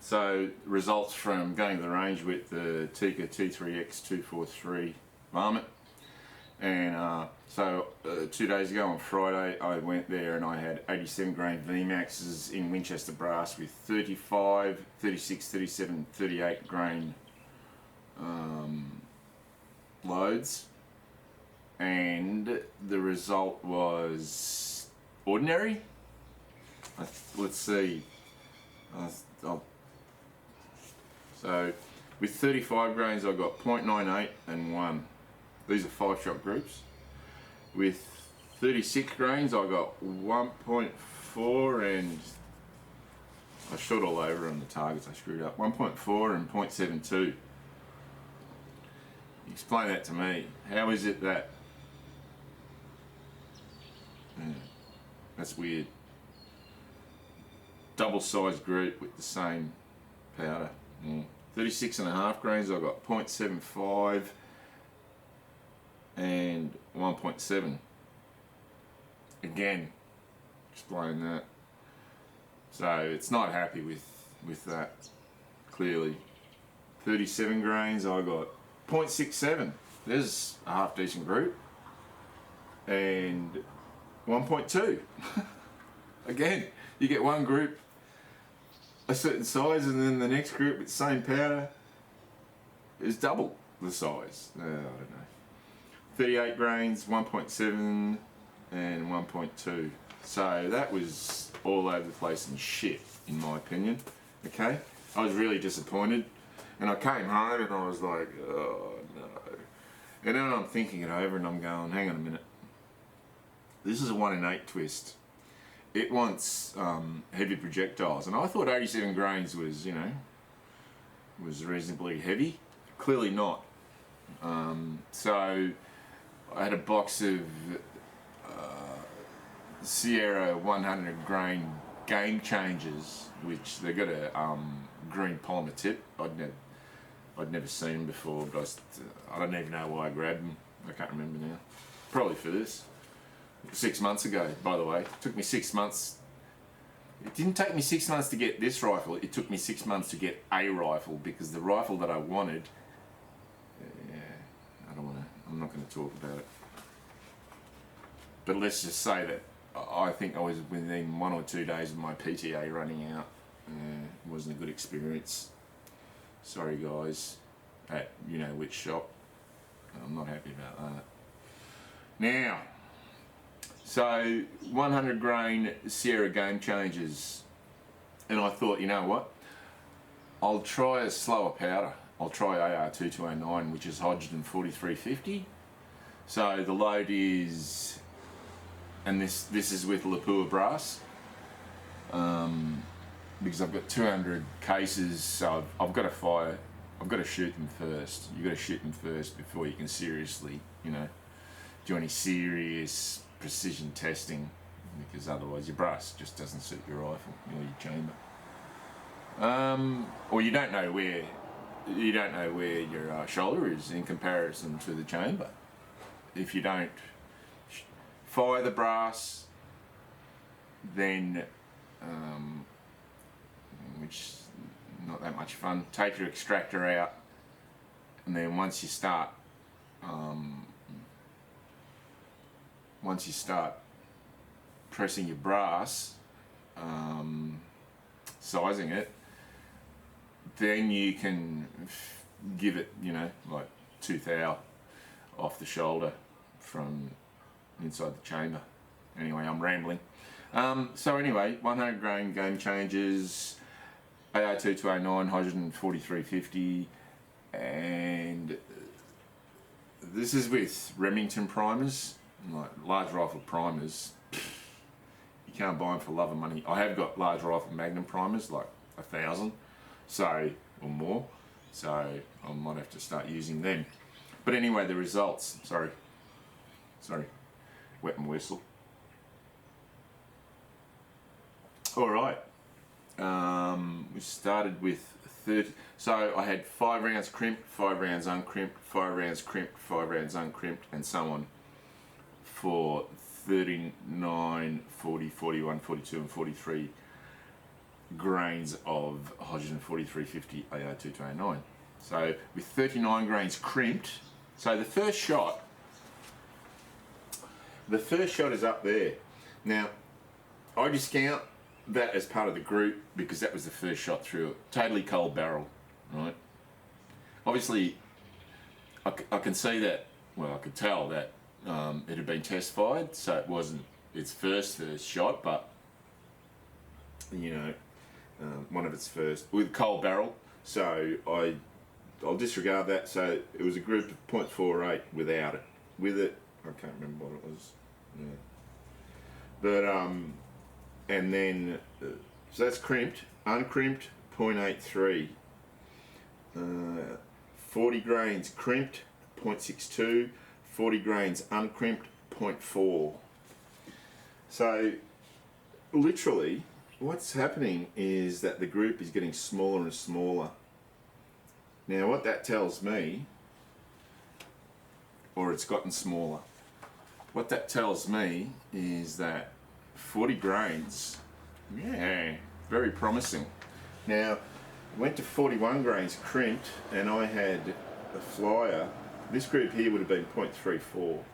So results from going to the range with the Tikka T3x 243 Varmint, and 2 days ago on Friday I went there and I had 87 grain VMAXs in Winchester brass with 35, 36, 37, 38 grain loads, and the result was ordinary. Let's see. So with 35 grains I got 0.98 and 1. These are 5-shot groups. With 36 grains I got 1.4 and I shot all over on the targets, I screwed up. 1.4 and 0.72. Explain that to me. How is it that... that's weird. Double sized group with the same powder. 36.5 grains I got 0.75 and 1.7. Again, explain that. So it's not happy with that, clearly. 37 grains I got 0.67. There's a half decent group. And 1.2. Again, you get one group a certain size and then the next group with the same powder is double the size. I don't know. 38 grains, 1.7 and 1.2. So that was all over the place and shit, in my opinion. Okay? I was really disappointed. And I came home and I was like, oh no. And then I'm thinking it over and I'm going, hang on a minute. This is a 1 in 8 twist. It wants heavy projectiles, and I thought 87 grains was, was reasonably heavy. Clearly not. So I had a box of Sierra 100 grain Game Changers, which they got a green polymer tip. I'd never seen them before, but I don't even know why I grabbed them. I can't remember now. Probably for this. 6 months ago, by the way. It took me 6 months. It didn't take me 6 months to get this rifle. It took me 6 months to get a rifle, because the rifle that I wanted, I'm not going to talk about it. But let's just say that I think I was within 1 or 2 days of my PTA running out. It wasn't a good experience. Sorry guys, at which shop. I'm not happy about that. Now, so 100 grain Sierra Game Changers, and I thought, you know what, I'll try a slower powder. I'll try AR2209, which is Hodgdon 4350. So the load is, and this is with Lapua brass, because I've got 200 cases, so I've got to fire, I've got to shoot them first. You've got to shoot them first before you can seriously, do any serious precision testing, because otherwise your brass just doesn't suit your rifle or your chamber. Or you don't know where your shoulder is in comparison to the chamber. If you don't fire the brass, then which is not that much fun. Take your extractor out, and then once you start pressing your brass, sizing it, then you can give it, like 2 thou off the shoulder from inside the chamber. Anyway, I'm rambling. So anyway, 100 grain Game Changers, AR2209, Hodgdon 4350, and this is with Remington primers, like large rifle primers. You can't buy them for love of money. I have got large rifle Magnum primers, like 1,000, or more. So I might have to start using them. But anyway, the results. Sorry, wet and whistle. All right. We started with 30. So I had 5 rounds crimped, 5 rounds uncrimped, 5 rounds crimped, 5 rounds uncrimped, and so on for 39, 40, 41, 42, and 43 grains of hydrogen 4350 AO2209. So with 39 grains crimped, so the first shot is up there. Now, I discount that as part of the group because that was the first shot through it. Totally cold barrel, right? Obviously, I can see that, well, I could tell that it had been test fired, so it wasn't its first shot, but, you know, one of its first, with cold barrel, so I'll disregard that. So it was a group of 0.48 without it. With it, I can't remember what it was. Yeah. But and then so that's crimped, uncrimped 0.83. 40 grains crimped 0.62. 40 grains uncrimped 0.4. So literally, what's happening is that the group is getting smaller and smaller. Now what that tells me, or it's gotten smaller, what that tells me is that 40 grains, yeah, very promising. Now, I went to 41 grains crimped and I had a flyer. This group here would have been 0.34.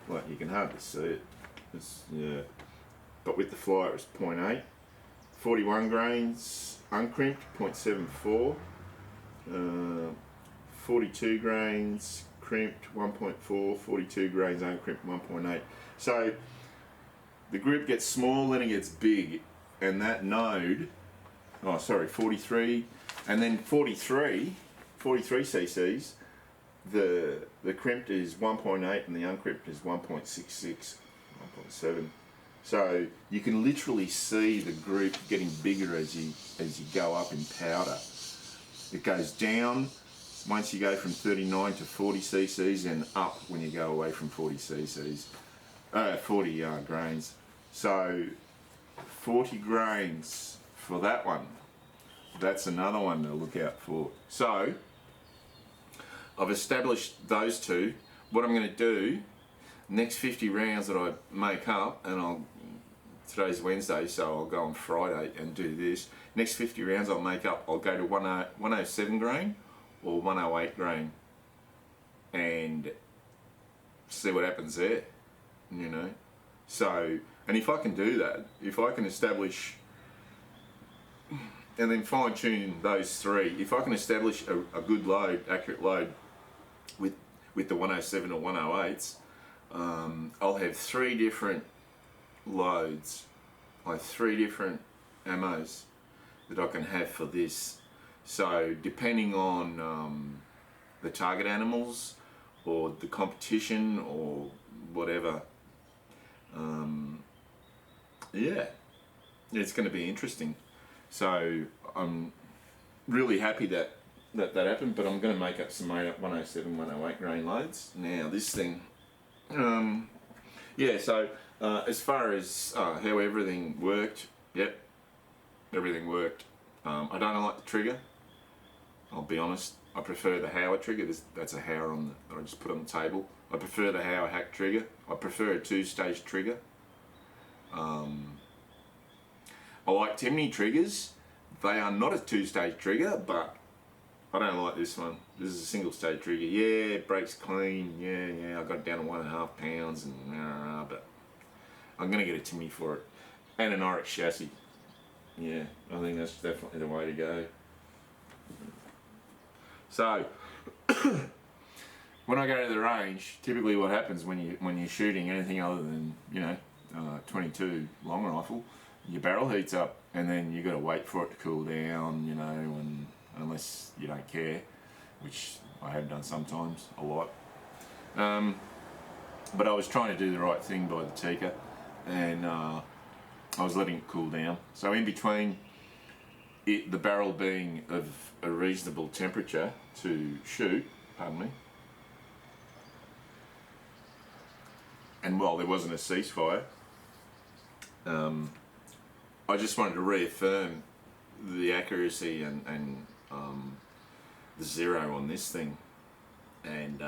Like, you can hardly see it. Yeah. But with the flyer it was 0.8. 41 grains uncrimped, 0.74. 42 grains crimped, 1.4. 42 grains uncrimped, 1.8. So the group gets small, then it gets big, and that node, 43, and then 43 cc's, the crimped is 1.8 and the uncrimped is 1.66, 1.7. So you can literally see the group getting bigger as you go up in powder. It goes down once you go from 39 to 40 cc's and up when you go away from 40 cc's, 40 grains. So 40 grains for that one. That's another one to look out for. So I've established those two. What I'm going to do, next 50 rounds that I make up, and today's Wednesday, so I'll go on Friday and do this. Next 50 rounds I'll make up, I'll go to 107 grain or 108 grain and see what happens there, you know. So, and if I can do that, if I can establish and then fine tune those three, if I can establish a good load, accurate load with the 107 or 108s, I'll have three different loads, like three different ammos that I can have for this. So depending on the target animals or the competition or whatever, yeah, it's going to be interesting. So I'm really happy that happened, but I'm going to make up some 107, 108 grain loads. Now this thing, yeah, so as far as how everything worked, yep, everything worked. I don't like the trigger, I'll be honest. I prefer the Hauer trigger. That's a Hauer that I just put on the table. I prefer the Hauer hack trigger. I prefer a two-stage trigger. I like Timney triggers. They are not a two-stage trigger, but I don't like this one. This is a single-stage trigger. Yeah, it breaks clean. Yeah, I got it down to 1.5 pounds, and but I'm gonna get a Timney for it, and an Oryx chassis. Yeah, I think that's definitely the way to go. So when I go to the range, typically what happens when you're shooting anything other than 22 long rifle, your barrel heats up, and then you got to wait for it to cool down, and unless you don't care, which I have done sometimes a lot. But I was trying to do the right thing by the Tikka, and I was letting it cool down. So in between the barrel being of a reasonable temperature to shoot, pardon me, and while there wasn't a ceasefire, I just wanted to reaffirm the accuracy and the zero on this thing. And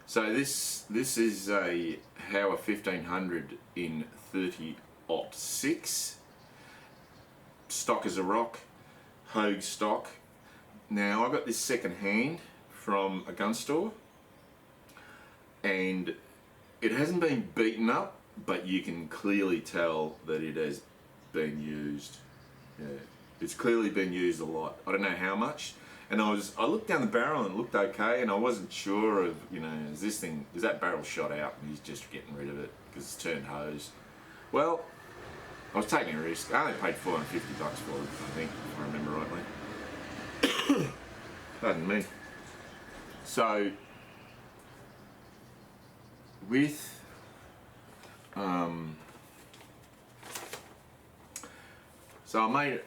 so this is a Hauer 1500 in 30-06, stock as a rock, Hogue stock. Now I got this second hand from a gun store, and it hasn't been beaten up, but you can clearly tell that it has been used. Yeah, it's clearly been used a lot. I don't know how much. And I looked down the barrel and it looked okay, and I wasn't sure of, you know, is that barrel shot out and he's just getting rid of it because it's turned hose. Well, I was taking a risk. I only paid $450 for it, I think, if I remember rightly. Pardon me. So, with so I made,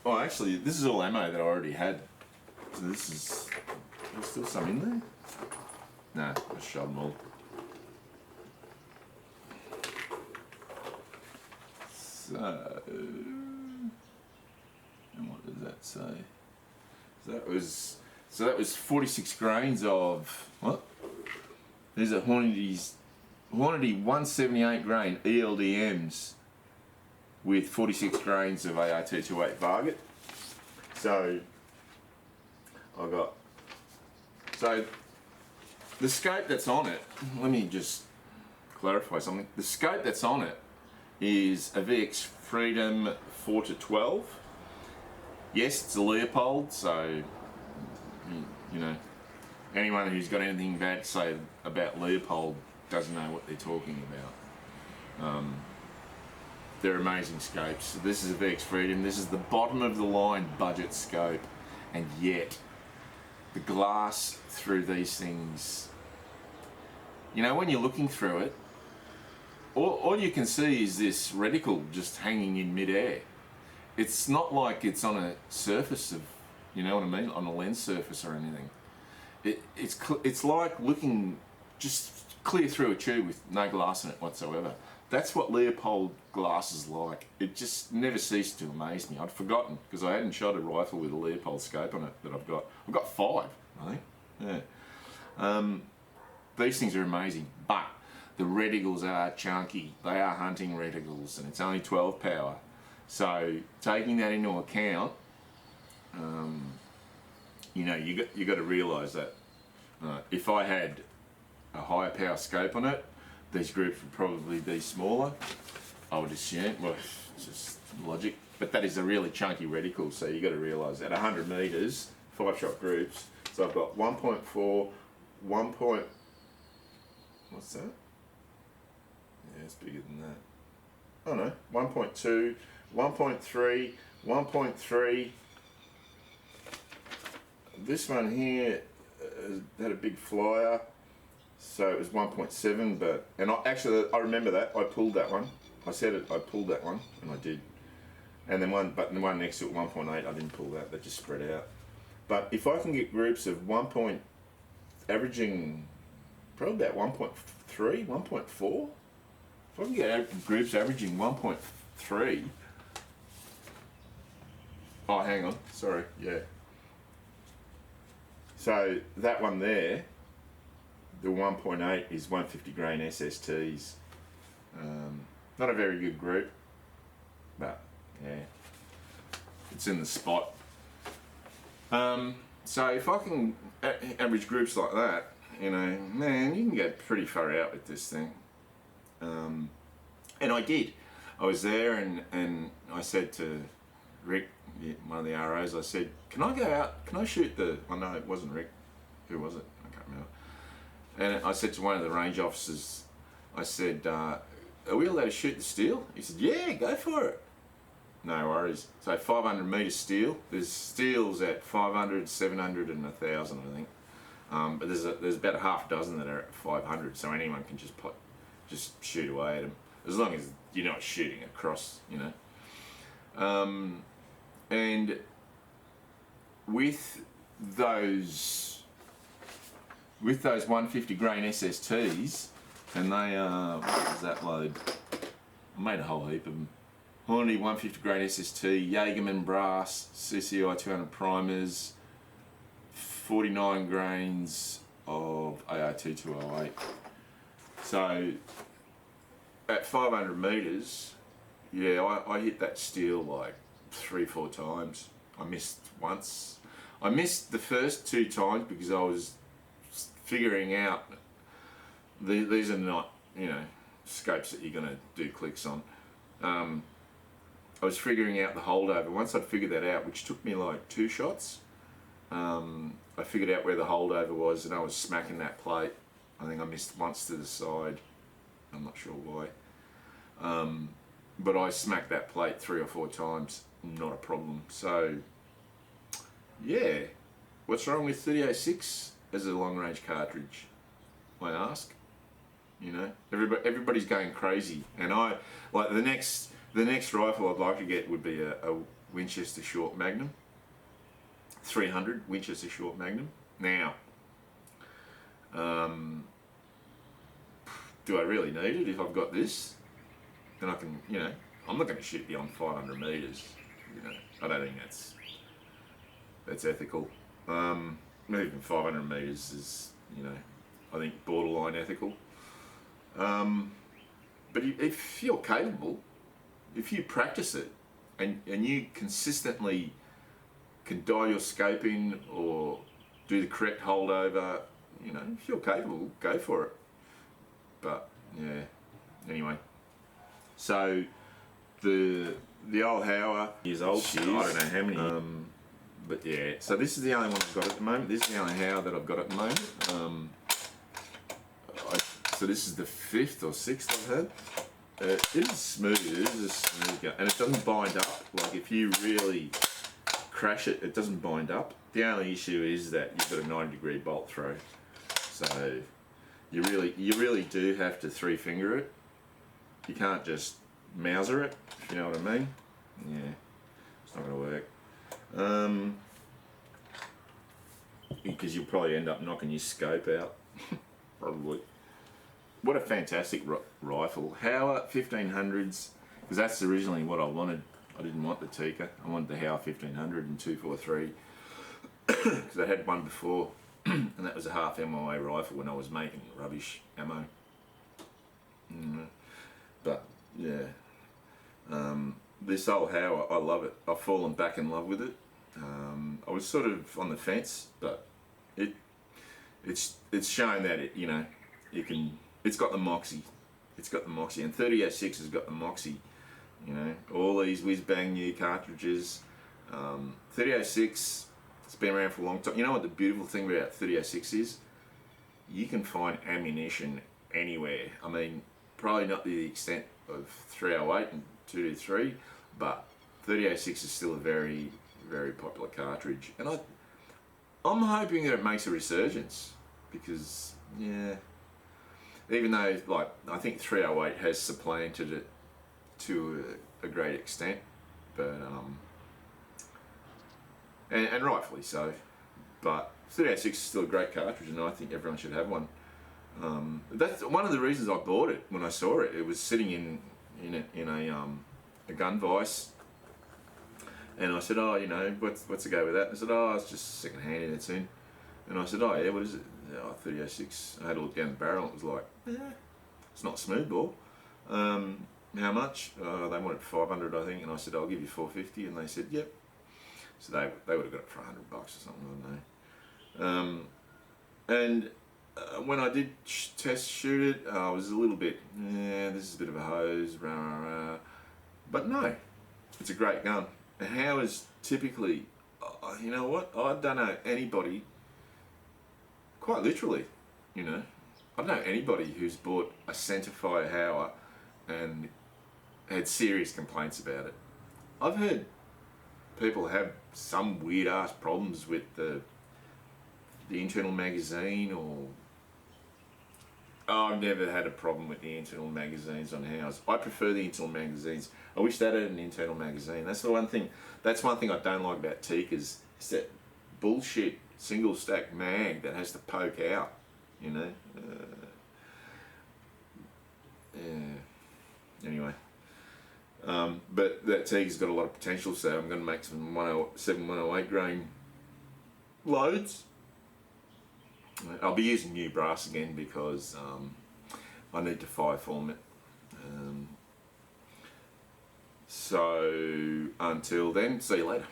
oh actually this is all ammo that I already had. So there's still some in there? No, I shot them all. So, and what does that say? So that was 46 grains of what? These are Hornady 178 grain ELDMs with 46 grains of AR-228 Varmint. So so the scope that's on it, let me just clarify something. The scope that's on it is a VX Freedom 4-12. Yes, it's a Leopold, so you know, anyone who's got anything bad to say about Leopold doesn't know what they're talking about. They're amazing scopes. So this is a VX Freedom. This is the bottom of the line budget scope, and yet the glass through these things, you know, when you're looking through it, all you can see is this reticle just hanging in midair. It's not like it's on a surface of, you know what I mean, on a lens surface or anything. It's like looking just clear through a tube with no glass in it whatsoever. That's what Leopold glass is like. It just never ceased to amaze me. I'd forgotten because I hadn't shot a rifle with a Leopold scope on it that I've got. I've got 5, I think. Yeah. These things are amazing, but the reticles are chunky. They are hunting reticles, and it's only 12 power. So taking that into account, you know, you got to realise that if I had a higher power scope on it, these groups would probably be smaller. I would assume. Well, it's just logic. But that is a really chunky reticle, so you got to realise at 100 metres, 5-shot groups. So I've got 1.4, 1. What's that? Yeah, it's bigger than that. Oh no, 1.2, 1.3, 1.3. This one here had a big flyer, so it was 1.7. But I remember that I pulled that one. I said it. I pulled that one, and I did. And then the one next to it, 1.8. I didn't pull that. That just spread out. But if I can get groups of averaging probably about 1.3, 1.4. If I can get groups averaging 1.3. Oh, hang on. Sorry. Yeah. So that one there, the 1.8 is 150 grain SSTs. Not a very good group, but yeah, it's in the spot. So if I can average groups like that, you know, man, you can get pretty far out with this thing. And I did. I was there and I said to Rick, one of the ROs, I said, can I go out, can I shoot oh no, it wasn't Rick. Who was it? I can't remember. And I said to one of the range officers, I said, are we allowed to shoot the steel? He said, yeah, go for it. No worries. So 500 metre steel. There's steels at 500, 700 and 1,000, I think. But there's about a half dozen that are at 500, so anyone can just shoot away at them, as long as you're not shooting across, you know. And with those 150 grain SSTs, and they are, what was that load? I made a whole heap of them. Hornady 150 grain SST, Jaegerman brass, CCI 200 primers, 49 grains of AR-2208. So at 500 metres, yeah, I hit that steel like 3-4 times. I missed once. I missed the first 2 times because I was figuring out these are not, you know, scopes that you're going to do clicks on. I was figuring out the holdover. Once I'd figured that out, which took me like 2 shots, I figured out where the holdover was, and I was smacking that plate. I think I missed once to the side. I'm not sure why. But I smacked that plate 3 or 4 times, not a problem. So, yeah. What's wrong with 30-06 as a long range cartridge? I ask. You know, everybody's going crazy, and I like the next rifle I'd like to get would be a Winchester Short Magnum, 300 Winchester Short Magnum. Now, do I really need it if I've got this? Then I can, you know, I'm not going to shoot beyond 500 meters. You know, I don't think that's ethical. Even 500 meters is, you know, I think borderline ethical. But if you're capable, if you practice it, and you consistently can dial your scope in or do the correct holdover, you know, if you're capable, go for it. But yeah, anyway. So the old Hauer is old. I don't know how many. But yeah, so this is the only one I've got at the moment. This is the only Hauer that I've got at the moment. So this is the 5th or 6th I've had. It is smooth. It is a smooth gun, and it doesn't bind up. Like if you really crash it, it doesn't bind up. The only issue is that you've got a 90-degree bolt throw, so you really do have to 3-finger it. You can't just Mauser it, if you know what I mean. Yeah, it's not going to work. Because you'll probably end up knocking your scope out. Probably. What a fantastic rifle. Hauer 1500s, because that's originally what I wanted. I didn't want the Tikka. I wanted the Hauer 1500 and 243, because I had one before, and that was a half MOA rifle when I was making rubbish ammo. But yeah, this old Hauer, I love it. I've fallen back in love with it. I was sort of on the fence, but it's shown that it, you know, you can. It's got the moxie. It's got the moxie, and 30-06 has got the moxie. You know, all these whiz bang new cartridges. 30-06, it's been around for a long time. You know what the beautiful thing about 30-06 is? You can find ammunition anywhere. I mean, probably not the extent of 308 and 223, but 30-06 is still a very, very popular cartridge, and I'm hoping that it makes a resurgence, because yeah, even though like I think 308 has supplanted it to a great extent, but and rightfully so, but 30-06 is still a great cartridge, and I think everyone should have one. That's one of the reasons I bought it. When I saw it, it was sitting in a gun vise, and I said, oh, you know, what's the go with that? And I said, oh, it's just second hand and it's in. And I said, oh yeah, what is it? Oh, 30-06. I had a look down the barrel, and it was like, yeah, it's not smoothbore. How much? They wanted 500, I think, and I said, I'll give you 450, and they said, yep. So they would have got it for $100 or something, I don't know. And when I did test shoot it, I was a little bit, yeah, this is a bit of a hose, rah, rah, rah. But no, it's a great gun. And how is typically, you know what, I don't know anybody, quite literally, you know, I don't know anybody who's bought a Centerfire Hauer and had serious complaints about it. I've heard people have some weird ass problems with the internal magazine, or I've never had a problem with the internal magazines on Hauers. I prefer the internal magazines. I wish that had an internal magazine. That's the one thing. That's one thing I don't like about Tikkas. It's that bullshit single stack mag that has to poke out. You know. Yeah. Anyway. But that Tikka's got a lot of potential, so I'm going to make some 107, 108 grain loads. I'll be using new brass again because I need to fire form it. So Until then, see you later.